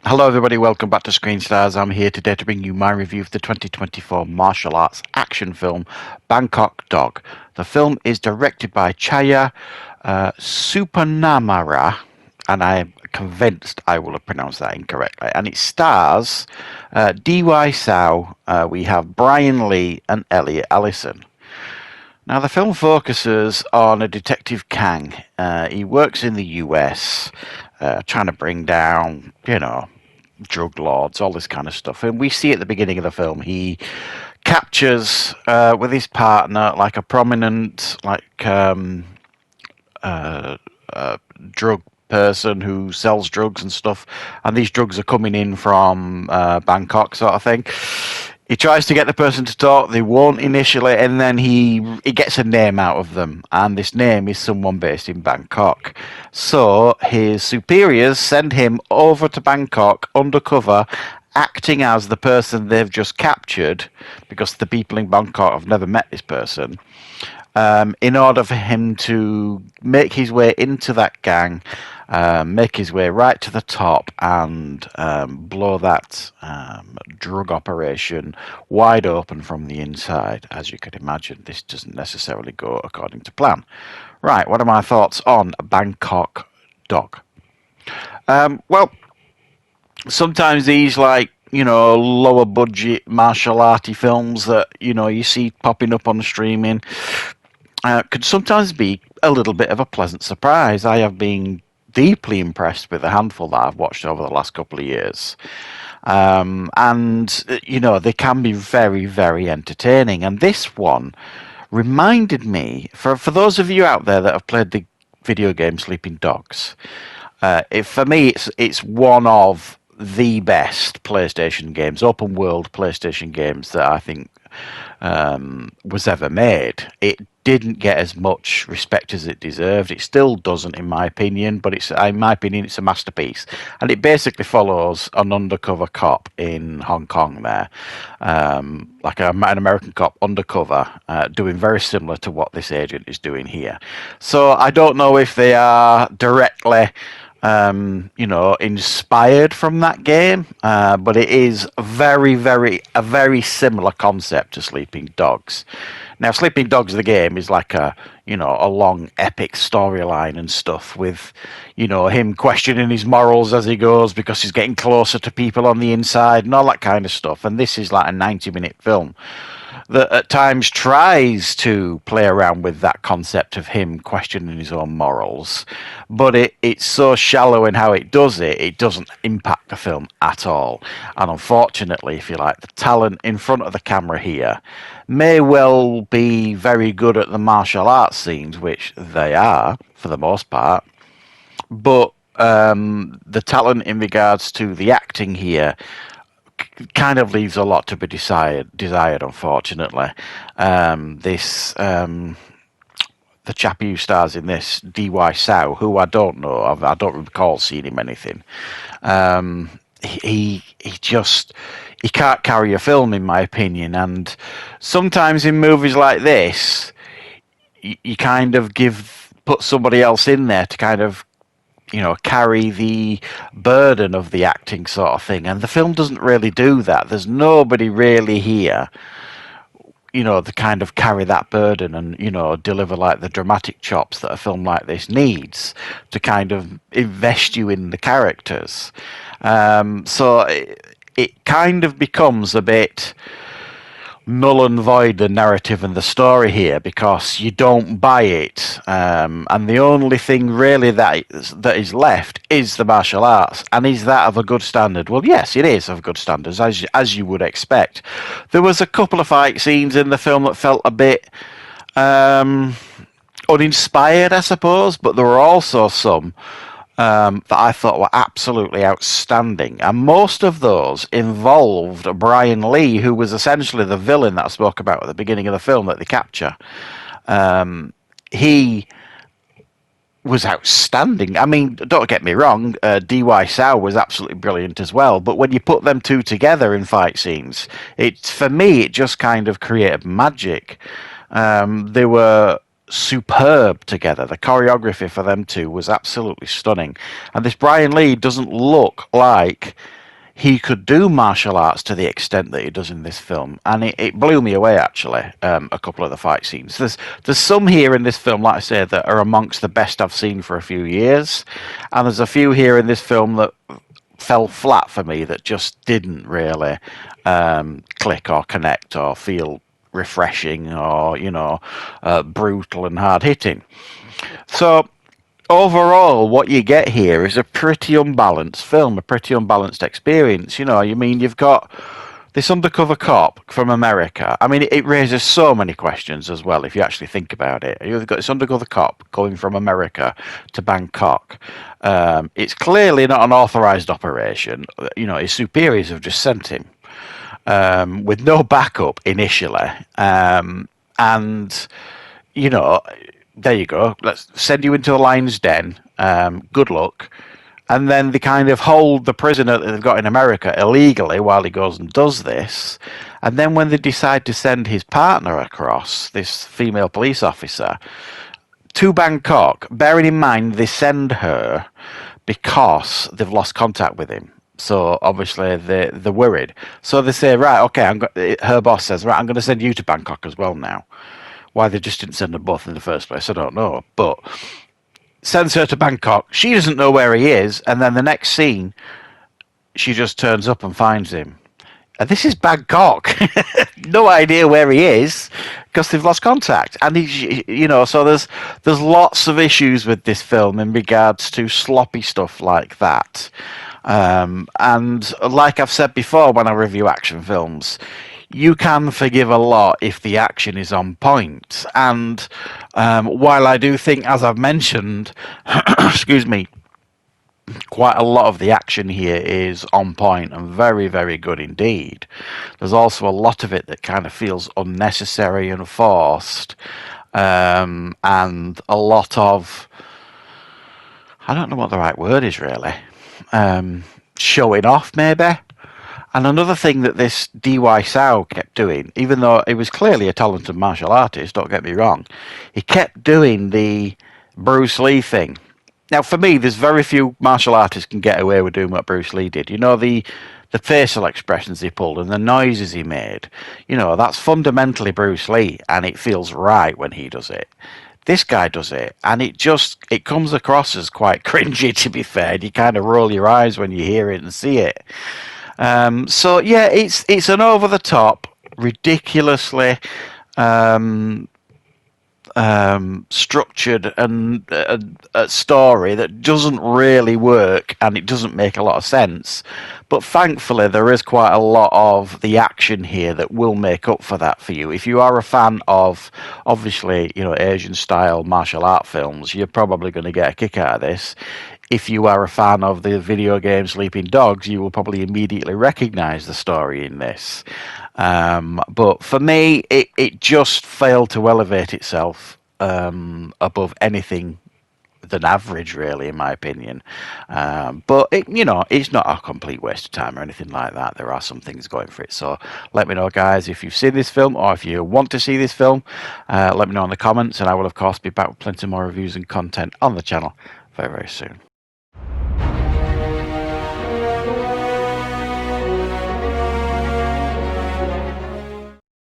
Hello, everybody. Welcome back to Screenstars. I'm here today to bring you my review of the 2024 martial arts action film Bangkok Dog. The film is directed by Chaya Supanamara, and I am convinced I will have pronounced that incorrectly. And it stars D.Y. Sao, we have Brian Lee, and Elliot Allison. Now, the film focuses on a detective Kang. He works in the US, trying to bring down, drug lords, all this kind of stuff. And we see at the beginning of the film, he captures with his partner like a prominent, drug person who sells drugs and stuff. And these drugs are coming in from Bangkok, sort of thing. He tries to get the person to talk. They won't initially, and then he gets a name out of them, and this name is someone based in Bangkok. So his superiors send him over to Bangkok undercover, acting as the person they've just captured, because the people in Bangkok have never met this person. In order for him to make his way into that gang, make his way right to the top, and blow that drug operation wide open from the inside. As you can imagine, this doesn't necessarily go according to plan. Right, what are my thoughts on Bangkok Dog? Well, sometimes these lower budget martial arty films that you see popping up on streaming could sometimes be a little bit of a pleasant surprise. I have been deeply impressed with the handful that I've watched over the last couple of years. And they can be very, very entertaining. And this one reminded me, for those of you out there that have played the video game Sleeping Dogs, for me, it's one of the best PlayStation games, open world PlayStation games that I think was ever made. It didn't get as much respect as it deserved. It still doesn't, in my opinion, but in my opinion, it's a masterpiece. And it basically follows an undercover cop in Hong Kong there, an American cop undercover, doing very similar to what this agent is doing here. So I don't know if they are directly inspired from that game, but it is a very similar concept to Sleeping Dogs. Now, Sleeping Dogs, the game, is like a long epic storyline and stuff with, him questioning his morals as he goes because he's getting closer to people on the inside and all that kind of stuff. And this is like a 90-minute film that at times tries to play around with that concept of him questioning his own morals, but it's so shallow in how it does it, it doesn't impact the film at all. And unfortunately, if you like, the talent in front of the camera here may well be very good at the martial arts scenes, which they are for the most part, but the talent in regards to the acting here kind of leaves a lot to be desired, unfortunately. The chap who stars in this, D.Y. Sao, who I don't know, I don't recall seeing him anything. He can't carry a film, in my opinion. And sometimes in movies like this, you kind of put somebody else in there to kind of carry the burden of the acting sort of thing. And the film doesn't really do that. There's nobody really here, to kind of carry that burden and, deliver like the dramatic chops that a film like this needs to kind of invest you in the characters. So it kind of becomes a bit null and void, the narrative and the story here, because you don't buy it, and the only thing really that is left is the martial arts. And is that of a good standard? Well, yes, it is of good standards, as you would expect. There was a couple of fight scenes in the film that felt a bit uninspired, I suppose, but there were also some that I thought were absolutely outstanding. And most of those involved Brian Lee, who was essentially the villain that I spoke about at the beginning of the film that they capture. He was outstanding. I mean, don't get me wrong, D.Y. Sao was absolutely brilliant as well. But when you put them two together in fight scenes, for me, it just kind of created magic. They were superb together. The choreography for them two was absolutely stunning. And this Brian Lee doesn't look like he could do martial arts to the extent that he does in this film, and it blew me away actually. A couple of the fight scenes. There's some here in this film, like I say, that are amongst the best I've seen for a few years, and there's a few here in this film that fell flat for me that just didn't really click or connect or feel refreshing or brutal and hard hitting. So overall, what you get here is a pretty unbalanced film, a pretty unbalanced experience. You've got this undercover cop from America. I mean, it raises so many questions as well, if you actually think about it. You've got this undercover cop going from America to Bangkok. It's clearly not an authorized operation. His superiors have just sent him with no backup initially. And, there you go. Let's send you into the lion's den. Good luck. And then they kind of hold the prisoner that they've got in America illegally while he goes and does this. And then when they decide to send his partner across, this female police officer, to Bangkok, bearing in mind they send her because they've lost contact with him. So obviously they're worried. So they say, right, okay, her boss says, right, I'm going to send you to Bangkok as well now. Why they just didn't send them both in the first place, I don't know. But sends her to Bangkok. She doesn't know where he is, and then the next scene, she just turns up and finds him. And this is Bangkok. No idea where he is because they've lost contact. And so there's lots of issues with this film in regards to sloppy stuff like that. And like I've said before when I review action films, you can forgive a lot if the action is on point. And while I do think, as I've mentioned, excuse me, quite a lot of the action here is on point and very, very good indeed, there's also a lot of it that kind of feels unnecessary and forced. And a lot of, I don't know what the right word is really, showing off maybe. And another thing that this D.Y. Sao kept doing, even though he was clearly a talented martial artist, don't get me wrong, he kept doing the Bruce Lee thing. Now, for me, there's very few martial artists can get away with doing what Bruce Lee did. The facial expressions he pulled and the noises he made, that's fundamentally Bruce Lee, and it feels right when he does it. This guy does it, and it comes across as quite cringy, to be fair. You kind of roll your eyes when you hear it and see it. So yeah, it's an over the top, ridiculously structured and a story that doesn't really work, and it doesn't make a lot of sense. But thankfully, there is quite a lot of the action here that will make up for that for you. If you are a fan of, obviously, Asian style martial art films, you're probably going to get a kick out of this. If you are a fan of the video game Sleeping Dogs, you will probably immediately recognize the story in this. But for me, it just failed to elevate itself above anything than average, really, in my opinion. But it's not a complete waste of time or anything like that. There are some things going for it. So let me know, guys, if you've seen this film or if you want to see this film. Let me know in the comments, and I will, of course, be back with plenty more reviews and content on the channel very, very soon.